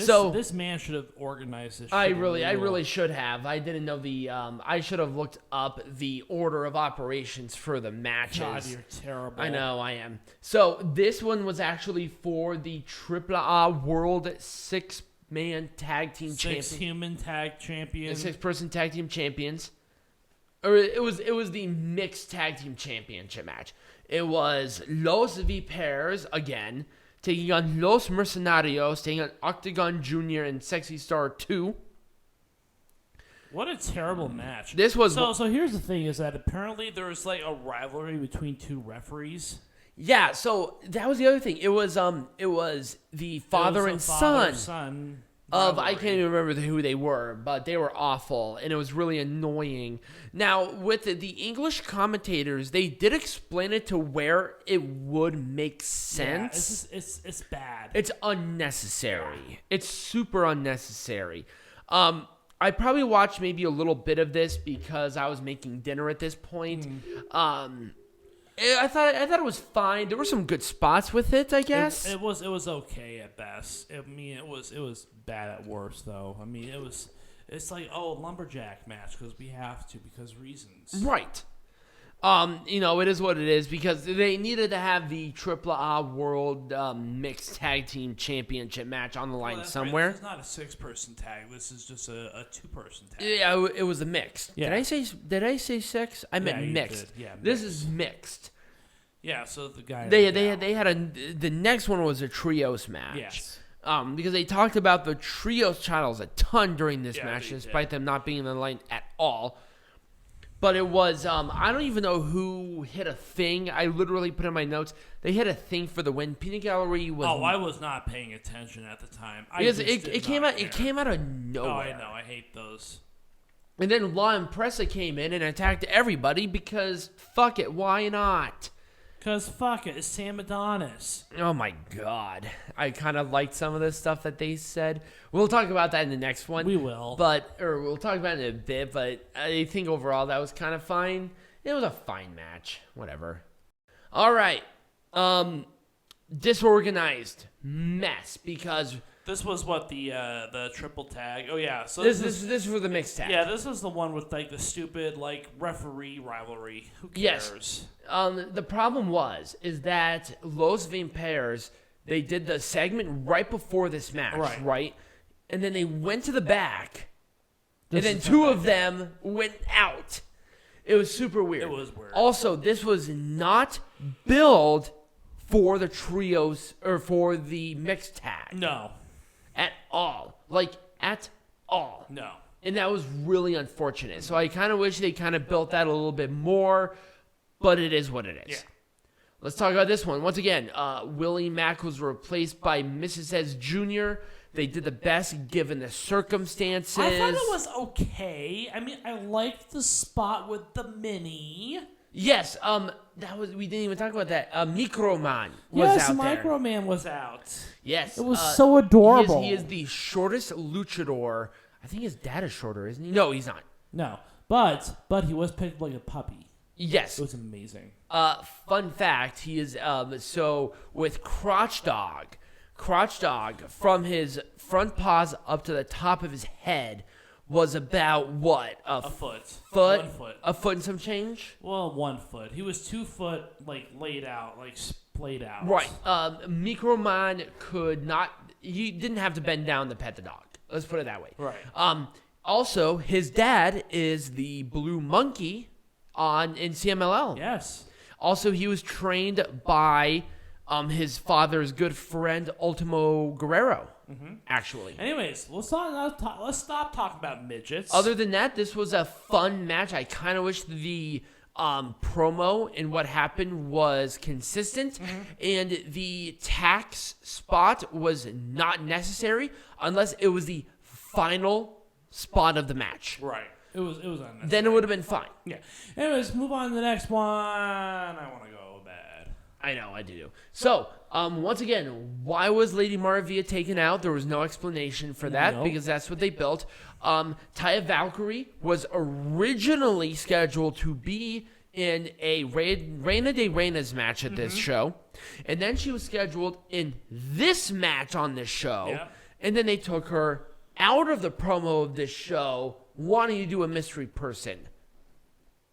This man should have organized this. I really should have. I didn't know I should have looked up the order of operations for the matches. God, you're terrible. I know, I am. So this one was actually for the AAA World 6-man tag team champion. 6-human tag champion. 6-person tag team champions. Or it was the mixed tag team championship match. It was Los Vipers again, taking on Los Mercenarios, taking on Octagón Jr. and Sexy Star 2. What a terrible match. This was so here's the thing, is that apparently there's like a rivalry between two referees. Yeah, so that was the other thing. It was the father and son of, I can't even remember who they were, but they were awful, and it was really annoying. Now, with the English commentators, they did explain it to where it would make sense. Yeah, it's bad. It's unnecessary. Yeah. It's super unnecessary. I probably watched maybe a little bit of this because I was making dinner at this point. I thought it was fine. There were some good spots with it, I guess. It was okay at best. I mean, it was bad at worst, though. I mean, it's like, lumberjack match because we have to, because reasons. Right. It is what it is because they needed to have the AAA World Mixed Tag Team Championship match on the line somewhere. Right. This is not a 6-person tag. This is just a 2-person tag. Yeah, it was a mixed. Yeah. Did I say 6? I meant mixed. Yeah, this is mixed. Yeah, so the guy they had the next one was a trios match. Yes. Because they talked about the trios titles a ton during this match, despite them not being in the line at all. But it was, I don't even know who hit a thing. I literally put in my notes, they hit a thing for the win. Peanut Gallery was... I was not paying attention at the time. Because it came out of nowhere. Oh, I know. I hate those. And then La Impresa came in and attacked everybody because, fuck it, why not? Because fuck it, it's Sam Adonis. Oh my god. I kind of liked some of the stuff that they said. We'll talk about that in the next one. We will. Or we'll talk about it in a bit, but I think overall that was kind of fine. It was a fine match. Whatever. Alright. Disorganized mess because... This was what the triple tag. Oh yeah, so this is for the mixed tag. Yeah, this is the one with like the stupid like referee rivalry. Who cares? Yes. The problem is that Los Vipers, they did the segment right before this match, right? And then they went to the back, and then two of them went out. It was super weird. It was weird. Also, this was not billed for the trios or for the mixed tag. No. At all. Like, at all. No. And that was really unfortunate. So I kind of wish they kind of built that a little bit more, but it is what it is. Yeah. Let's talk about this one. Once again, Willie Mack was replaced by Myzteziz Jr. They did the best given the circumstances. I thought it was okay. I mean, I liked the spot with the mini. Yes, we didn't even talk about that. Microman was out there. Yes, Microman was out. Yes. It was so adorable. He is the shortest luchador. I think his dad is shorter, isn't he? No, he's not. No, but he was picked like a puppy. Yes. It was amazing. Fun fact, he is, so with Crotch Dog, from his front paws up to the top of his head was about what? A foot. 1 foot. A foot and some change? Well, 1 foot. He was 2 foot, like, laid out, like, splayed out. Right. Microman could not, he didn't have to bend down to pet the dog. Let's put it that way. Right. Also, his dad is the Blue Monkey in CMLL. Yes. Also, he was trained by his father's good friend, Ultimo Guerrero. Actually. Anyways, let's stop talking about midgets. Other than that, this was a fun match. I kind of wish the promo and what happened was consistent, and the tax spot was not necessary unless it was the final spot of the match. Right. It was unnecessary. Then it would have been fine. Yeah. Anyways, move on to the next one. I want to go bad. I know, I do. So, once again, why was Lady Maravilla taken out? There was no explanation for that because that's what they built. Taya Valkyrie was originally scheduled to be in a Reina de Reinas match at this show. And then she was scheduled in this match on this show. Yeah. And then they took her out of the promo of this show, wanting to do a mystery person.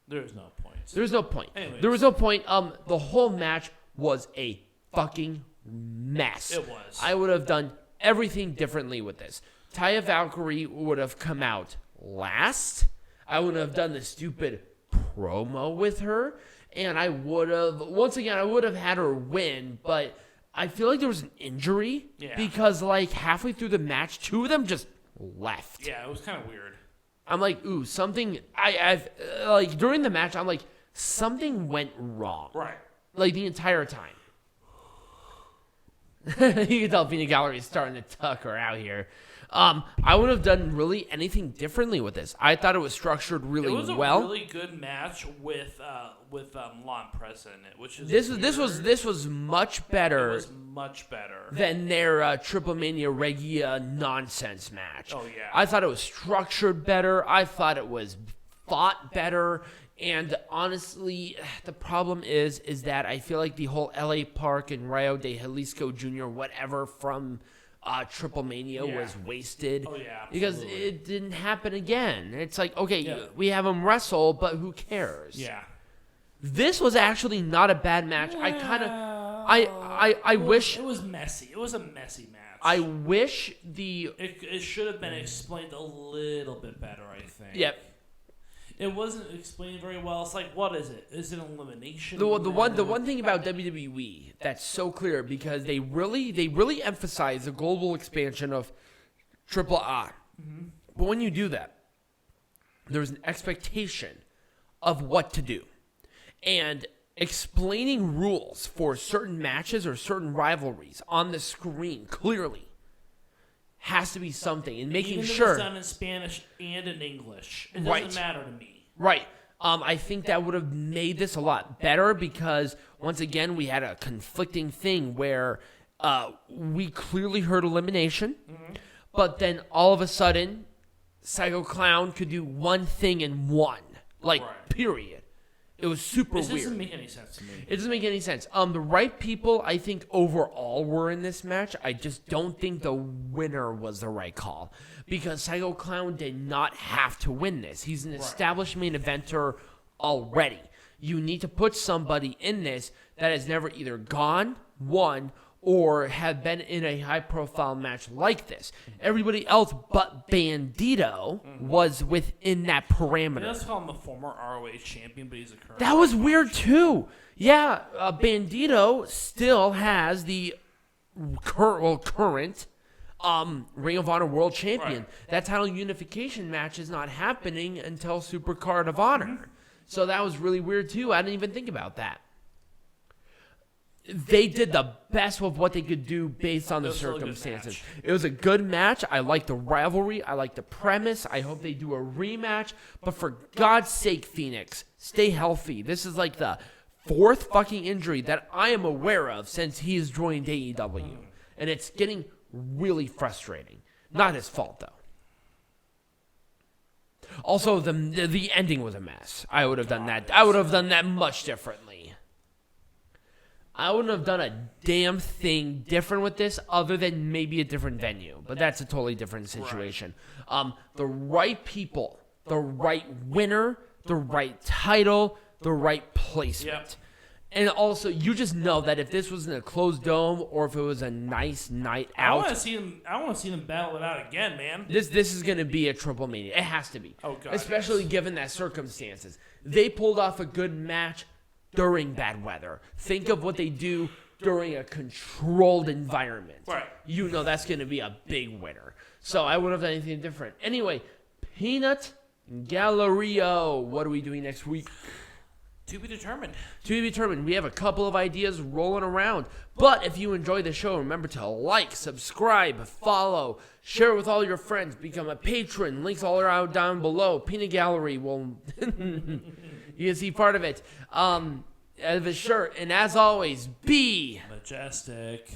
There's no point. There's no point. Anyways. There was no point. The whole match was a fucking mess. It was. I would have done everything differently with this. Taya Valkyrie would have come out last. I would have done the stupid promo with her. And I would have, once again, I would have had her win. But I feel like there was an injury. Yeah. Because, like, halfway through the match, two of them just left. Yeah, it was kind of weird. I'm like, ooh, something. I've like, during the match, I'm like, something went wrong. Right. Like, the entire time. You can tell Pina Gallery is starting to tuck her out here. I would have done really anything differently with this. I thought it was structured really well. It was a really good match with Lon Press in it, which is this was much better. It was much better than their Triple Mania Regia nonsense match. Oh yeah. I thought it was structured better. I thought it was fought better. And honestly, the problem is that I feel like the whole LA Park and Rayo de Jalisco Jr. whatever from Triple Mania was wasted. Oh, yeah, because it didn't happen again. It's like, okay, we have them wrestle, but who cares? Yeah. This was actually not a bad match. I wish it was messy. It was a messy match. I wish it should have been explained a little bit better, I think. Yep. It wasn't explained very well. It's like, what is it? Is it an elimination? The one thing about WWE that's so clear, because they really emphasize the global expansion of AAA. Mm-hmm. But when you do that, there's an expectation of what to do. And explaining rules for certain matches or certain rivalries on the screen clearly has to be something, and making Even sure if it's done in Spanish and in English, it doesn't matter to me. Right. I think that would have made this a lot better, because once again we had a conflicting thing where we clearly heard elimination, but then all of a sudden Psycho Clown could do one thing and won, period. It was super weird. It doesn't make any sense to me. It doesn't make any sense. The right people, I think, overall were in this match. I just don't think the winner was the right call, because Psycho Clown did not have to win this. He's an established main eventer already. You need to put somebody in this that has never either gone, won, or have been in a high-profile match like this. Everybody else but Bandito was within that parameter. Let's call him a former ROH champion, but he's a current. That was weird, too. Yeah, Bandito still has the current Ring of Honor World Champion. Right. That title unification match is not happening until Supercard of Honor. So that was really weird, too. I didn't even think about that. They did the best with what they could do based on the circumstances. It was a good match. I like the rivalry. I like the premise. I hope they do a rematch. But for God's sake, Phoenix, stay healthy. This is like the fourth fucking injury that I am aware of since he's joined AEW. And it's getting really frustrating. Not his fault, though. Also, the ending was a mess. I would have done that. I would have done that much differently. I wouldn't have done a damn thing different with this other than maybe a different venue. But that's a totally different situation. The right people, the right winner, the right title, the right placement. Yep. And also, you just know that if this was in a closed dome or if it was a nice night out, I want to see them battle it out again, man. This is going to be a Triple Mania. It has to be. Oh God, especially given that circumstances. They pulled off a good match during bad weather. Think of what they do during a controlled environment. Right. You know that's going to be a big winner. So I wouldn't have done anything different. Anyway, Peanut Gallerio. What are we doing next week? To be determined. To be determined. We have a couple of ideas rolling around. But if you enjoy the show, remember to like, subscribe, follow, share it with all your friends, become a patron. Links all around down below. Peanut Gallery will... You can see part of it. Of his shirt. And as always, be majestic.